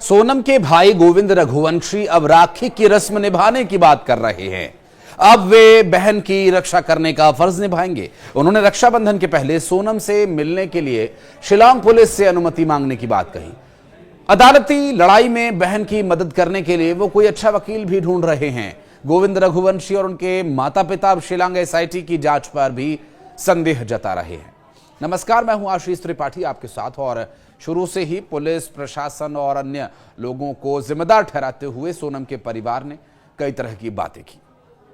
सोनम के भाई गोविंद रघुवंशी अब राखी की रस्म निभाने की बात कर रहे हैं। अब वे बहन की रक्षा करने का फर्ज निभाएंगे। उन्होंने रक्षाबंधन के पहले सोनम से मिलने के लिए शिलांग पुलिस से अनुमति मांगने की बात कही। अदालती लड़ाई में बहन की मदद करने के लिए वो कोई अच्छा वकील भी ढूंढ रहे हैं। गोविंद रघुवंशी और उनके माता पिता अब शिलांग एसआईटी की जांच पर भी संदेह जता रहे हैं। नमस्कार, मैं हूं आशीष त्रिपाठी आपके साथ। और शुरू से ही पुलिस प्रशासन और अन्य लोगों को जिम्मेदार ठहराते हुए सोनम के परिवार ने कई तरह की बातें की,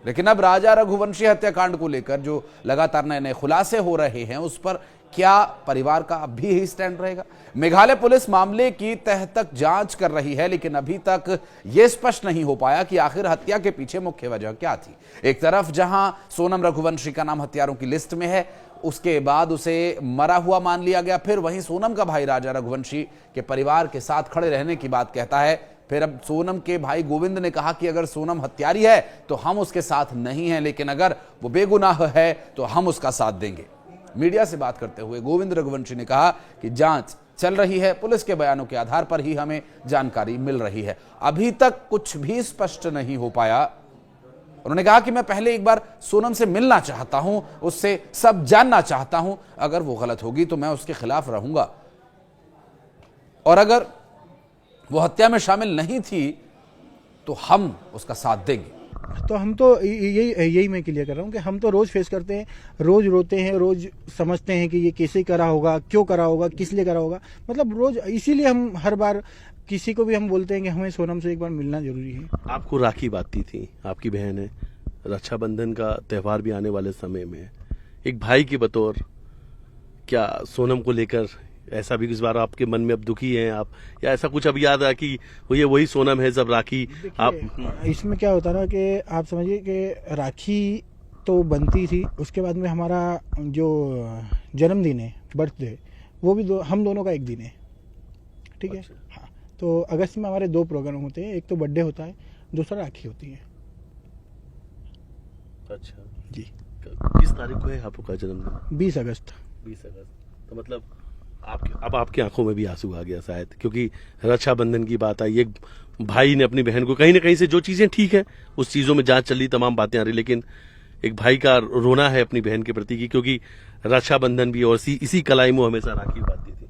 लेकिन अब राजा रघुवंशी हत्याकांड को लेकर जो लगातार नए नए खुलासे हो रहे हैं उस पर क्या परिवार का अब भी यही स्टैंड रहेगा? मेघालय पुलिस मामले की तह तक जांच कर रही है, लेकिन अभी तक यह स्पष्ट नहीं हो पाया कि आखिर हत्या के पीछे मुख्य वजह क्या थी। एक तरफ जहां सोनम रघुवंशी का नाम हत्यारों की लिस्ट में है, उसके बाद उसे मरा हुआ मान लिया गया, फिर वहीं सोनम का भाई राजा रघुवंशी के परिवार के साथ खड़े रहने की बात कहता है। फिर अब सोनम के भाई गोविंद ने कहा कि अगर सोनम हत्यारी है तो हम उसके साथ नहीं हैं, लेकिन अगर वो बेगुनाह है तो हम उसका साथ देंगे। मीडिया से बात करते हुए गोविंद रघुवंशी ने कहा कि जांच चल रही है, पुलिस के बयानों के आधार पर ही हमें जानकारी मिल रही है। अभी तक कुछ भी स्पष्ट नहीं हो पाया। उन्होंने कहा कि मैं पहले एक बार सोनम से मिलना चाहता हूं, उससे सब जानना चाहता हूं। अगर वो गलत होगी तो मैं उसके खिलाफ रहूंगा, और अगर वो हत्या में शामिल नहीं थी तो हम उसका साथ देंगे। तो हम तो यही मैं क्लियर कर रहा हूँ कि हम तो रोज फेस करते हैं, रोज रोते हैं, रोज समझते हैं कि ये कैसे करा होगा, क्यों करा होगा, किस लिए करा होगा। मतलब रोज, इसीलिए हम हर बार किसी को भी हम बोलते हैं कि हमें सोनम से एक बार मिलना जरूरी है। आपको राखी बांधती थी, आपकी बहन है, रक्षाबंधन का त्यौहार भी आने वाले समय में, एक भाई के बतौर क्या सोनम को लेकर ऐसा भी इस बार आपके मन में अब दुखी हैं आप, या ऐसा कुछ अब याद आया कि ये वही सोनम है जब राखी आप? इसमें क्या होता ना कि आप समझिए कि राखी तो बनती थी, उसके बाद में हमारा जो जन्मदिन है, बर्थडे, वो भी हम दोनों का एक दिन है, ठीक है। अच्छा। हाँ, तो अगस्त में हमारे 2 प्रोग्राम होते हैं, एक तो बर्थडे होता है, दूसरा राखी होती है। अच्छा जी। किस तारीख को है आपका जन्मदिन? 20 अगस्त। 20 अगस्त। तो मतलब अब आपकी आंखों में भी आंसू आ गया शायद, क्योंकि रक्षाबंधन की बात आई। एक भाई ने अपनी बहन को कहीं ना कहीं से, जो चीजें ठीक है उस चीजों में जांच चल रही, तमाम बातें आ रही, लेकिन एक भाई का रोना है अपनी बहन के प्रति की, क्योंकि रक्षाबंधन भी और इसी कलाई में हमेशा राखी बांधती थी।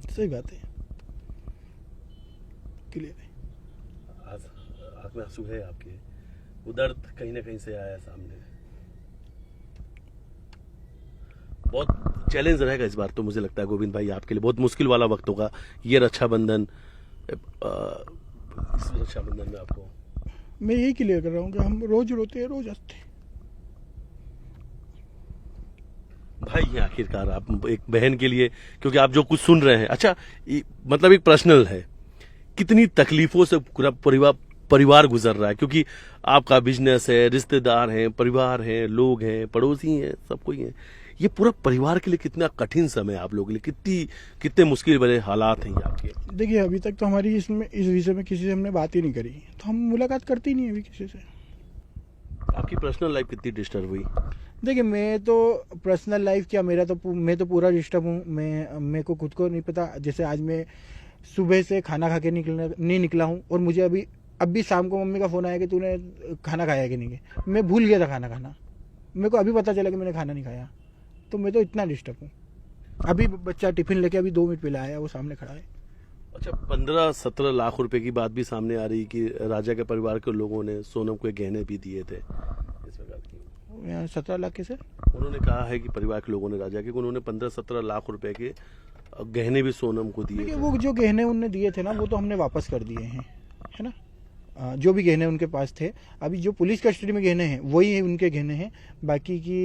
सही बात है, क्लियर है। आंख में आंसू है आपके, वो दर्द कहीं ना कहीं से आया सामने। बहुत चैलेंज रहेगा इस बार तो, मुझे लगता है गोविंद भाई आपके लिए बहुत मुश्किल वाला वक्त होगा ये रक्षाबंधन। इस रक्षाबंधन में आपको मैं यही क्लियर कर रहा हूँ कि हम रोज रोते हैं, रोज हंसते हैं। भाई हैं आखिरकार आप एक बहन के लिए, क्योंकि आप जो कुछ सुन रहे हैं, अच्छा मतलब एक पर्सनल है, कितनी तकलीफों से पूरा परिवार गुजर रहा है, क्योंकि आपका बिजनेस है, रिश्तेदार हैं, परिवार हैं, लोग हैं, पड़ोसी हैं, सब कोई है। ये पूरा परिवार के लिए कितना कठिन समय है आप लोगों के लिए, कितने मुश्किल भरे हालात हैं ये आपके? देखिए, अभी तक तो हमारी इस विषय में किसी से हमने बात ही नहीं करी, तो हम मुलाकात करती नहीं अभी किसी से। आपकी पर्सनल लाइफ कितनी डिस्टर्ब हुई? देखिए, मैं तो पर्सनल लाइफ क्या, मैं तो पूरा डिस्टर्ब हूँ। मेरे को खुद को नहीं पता। जैसे आज मैं सुबह से खाना खा के नहीं निकला हूँ, और मुझे अभी शाम को मम्मी का फोन आया कि तूने खाना खाया कि नहीं। मैं भूल गया था खाना खाना, मेरे को अभी पता चला कि मैंने खाना नहीं खाया। तो मैं तो इतना डिस्टर्ब हूँ। अभी बच्चा टिफिन लेके अभी 2 मिनट पहले आया, वो सामने खड़ा है। अच्छा, 15-17 लाख रुपए की बात भी सामने आ रही कि राजा के परिवार के लोगों ने सोनम को गहने भी दिए थे इस प्रकार की। 17 लाख के से उन्होंने कहा है कि परिवार के लोगों ने राजा के, उन्होंने 15-17 लाख रुपए के गहने भी सोनम को दिए थे। वो जो गहने उनने दिए थे ना, वो तो हमने वापस कर दिए हैं, है ना। जो भी गहने उनके पास थे, अभी जो पुलिस कस्टडी में गहने हैं वही उनके गहने हैं। बाकी की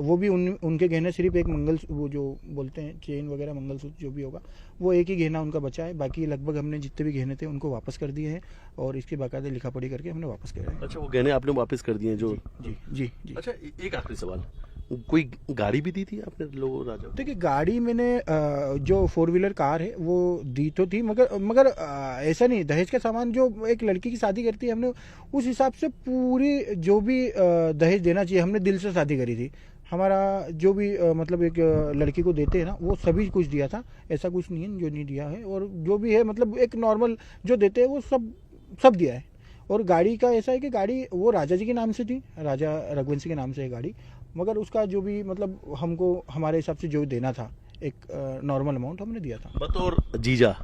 वो भी उनके गहने, सिर्फ एक वो जो बोलते हैं चेन वगैरह, मंगलसूत्र जो भी होगा, वो एक ही गहना उनका बचा है। बाकी लगभग हमने जितने भी गहने थे उनको वापस कर दिए हैं, और इसकी बाकायदा लिखा पढ़ी करके हमने वापस किया है। अच्छा, वो गहने आपने वापस कर दिए जो? जी जी जी। अच्छा, एक आखिरी सवाल, कोई गाड़ी भी दी थी आपने लोगों राजा? देखिए, गाड़ी मैंने जो 4 व्हीलर कार है वो दी तो थी, मगर ऐसा नहीं, दहेज का सामान जो एक लड़की की शादी करती है, हमने उस हिसाब से पूरी जो भी दहेज देना चाहिए, हमने दिल से शादी करी थी। हमारा जो भी मतलब एक लड़की को देते हैं ना, वो सभी कुछ दिया था, ऐसा कुछ नहीं है जो नहीं दिया है। और जो भी है मतलब एक नॉर्मल जो देते हैं वो सब दिया है। और गाड़ी का ऐसा है कि गाड़ी वो राजा जी के नाम से थी, राजा रघुवंशी के नाम से है गाड़ी, मगर उसका जो भी मतलब हमको हमारे हिसाब से जो देना था एक नॉर्मल अमाउंट हमने दिया था। बतौर जीजा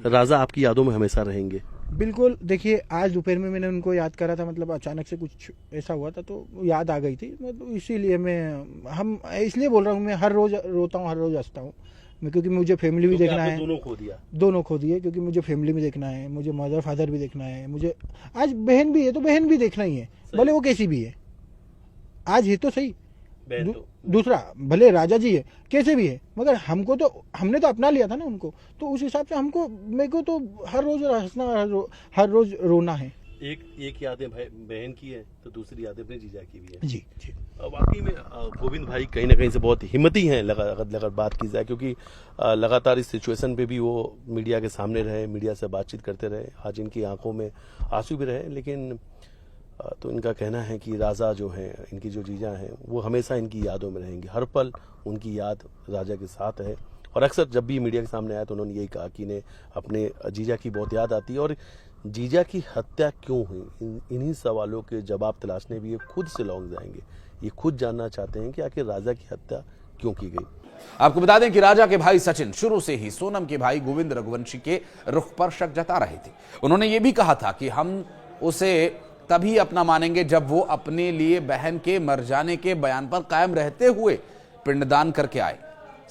राजा आपकी यादों में हमेशा रहेंगे। बिल्कुल, देखिए आज दोपहर में मैंने उनको याद करा था, मतलब अचानक से कुछ ऐसा हुआ था तो याद आ गई थी, मतलब इसीलिए हम इसलिए बोल रहा हूँ, मैं हर रोज़ रोता हूँ, हर रोज़ हंसता हूँ मैं, क्योंकि मुझे फैमिली भी देखना है। दोनों खो दिया। दोनों खो दिए, क्योंकि मुझे फैमिली भी देखना है, मुझे मदर फादर भी देखना है, मुझे आज बहन भी है तो बहन भी देखना ही है, भले वो कैसी भी है। आज है तो सही, दूसरा भले राजा जी है कैसे भी है, मगर हमने तो अपना लिया था ना उनको, तो उस हिसाब से मेरे को तो हर रोज हंसना, हर रोज रोना है। एक यादें बहन की है तो दूसरी यादें अपने जीजा की भी है। जी जी। वाकई में गोविंद भाई कहीं ना कहीं से बहुत हिम्मती हैं अगर बात की जाए, क्योंकि लगातार इस सिचुएशन पे भी वो मीडिया के सामने रहे, मीडिया से बातचीत करते रहे। आज इनकी आंखों में आंसू भी रहे, लेकिन तो इनका कहना है कि राजा जो है, इनकी जो जीजा हैं, वो हमेशा इनकी यादों में रहेंगे। हर पल उनकी याद राजा के साथ है। और अक्सर जब भी मीडिया के सामने आया तो उन्होंने यही कहा कि इन्हें अपने जीजा की बहुत याद आती है। और जीजा की हत्या क्यों हुई, इन्हीं सवालों के जवाब तलाशने भी ये खुद से लौंग जाएंगे। ये खुद जानना चाहते हैं कि आखिर राजा की हत्या क्यों की गई। आपको बता दें कि राजा के भाई सचिन शुरू से ही सोनम के भाई गोविंद रघुवंशी के रुख पर शक जता रहे थे। उन्होंने ये भी कहा था कि हम उसे तभी अपना मानेंगे जब वो अपने लिए बहन के मर जाने के बयान पर कायम रहते हुए पिंडदान करके आए।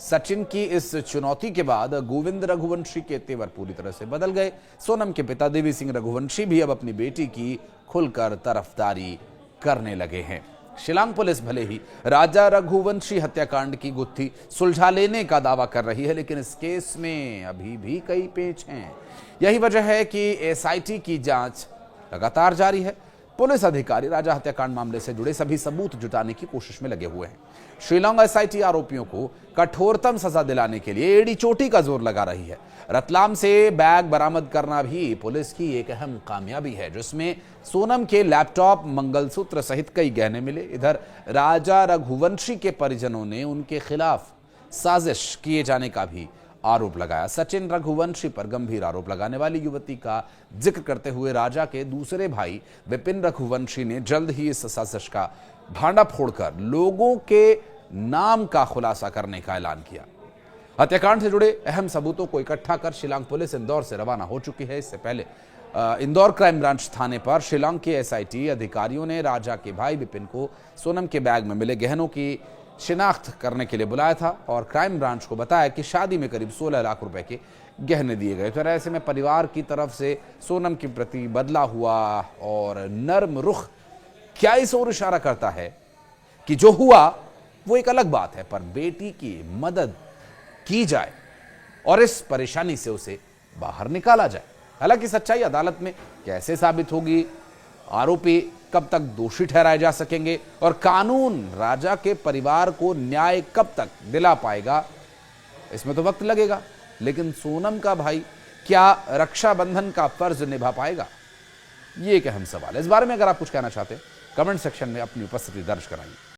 सचिन की इस चुनौती के बाद गोविंद रघुवंशी के तेवर पूरी तरह से बदल गए। सोनम के पिता देवी सिंह रघुवंशी भी अब अपनी बेटी की खुलकर तरफदारी करने लगे हैं। शिलांग पुलिस भले ही राजा रघुवंशी हत्याकांड की गुत्थी सुलझा लेने का दावा कर रही है, लेकिन इस केस में अभी भी कई पेच हैं। यही वजह है कि एसआईटी की जांच लगातार जारी है। पुलिस अधिकारी राजा हत्याकांड मामले से जुड़े सभी सबूत जुटाने की कोशिश में लगे हुए हैं। शिलांग एसआईटी आरोपियों को कठोरतम सजा दिलाने के लिए एड़ी चोटी का जोर लगा रही है। रतलाम से बैग बरामद करना भी पुलिस की एक अहम कामयाबी है, जिसमें सोनम के लैपटॉप, मंगलसूत्र सहित कई गहने मिले। इधर राजा रघुवंशी के परिजनों ने उनके खिलाफ साजिश किए जाने का भी आरोप लगाया। सचिन रघुवंशी पर गंभीर आरोप लगाने वाली युवती का जिक्र करते हुए राजा के दूसरे भाई विपिन रघुवंशी ने जल्द ही इस साजिश का भांडा फोड़कर लोगों के नाम का खुलासा करने का ऐलान किया। हत्याकांड से जुड़े अहम सबूतों को इकट्ठा कर शिलांग पुलिस इंदौर से रवाना हो चुकी है। इससे पहले इंदौर क्राइम ब्रांच थाने पर शिलांग के एसआईटी अधिकारियों ने राजा के भाई विपिन को सोनम के बैग में मिले गहनों की शिनाख्त करने के लिए बुलाया था और क्राइम ब्रांच को बताया कि शादी में करीब 16 लाख रुपए के गहने दिए गए। तो ऐसे में परिवार की तरफ से सोनम के प्रति बदला हुआ और नर्म रुख क्या इस ओर इशारा करता है कि जो हुआ वो एक अलग बात है, पर बेटी की मदद की जाए और इस परेशानी से उसे बाहर निकाला जाए। हालांकि सच्चाई अदालत में कैसे साबित होगी, आरोपी कब तक दोषी ठहराए जा सकेंगे और कानून राजा के परिवार को न्याय कब तक दिला पाएगा, इसमें तो वक्त लगेगा। लेकिन सोनम का भाई क्या रक्षाबंधन का फर्ज निभा पाएगा, ये एक अहम सवाल है। इस बारे में अगर आप कुछ कहना चाहते हैं कमेंट सेक्शन में अपनी उपस्थिति दर्ज कराइए।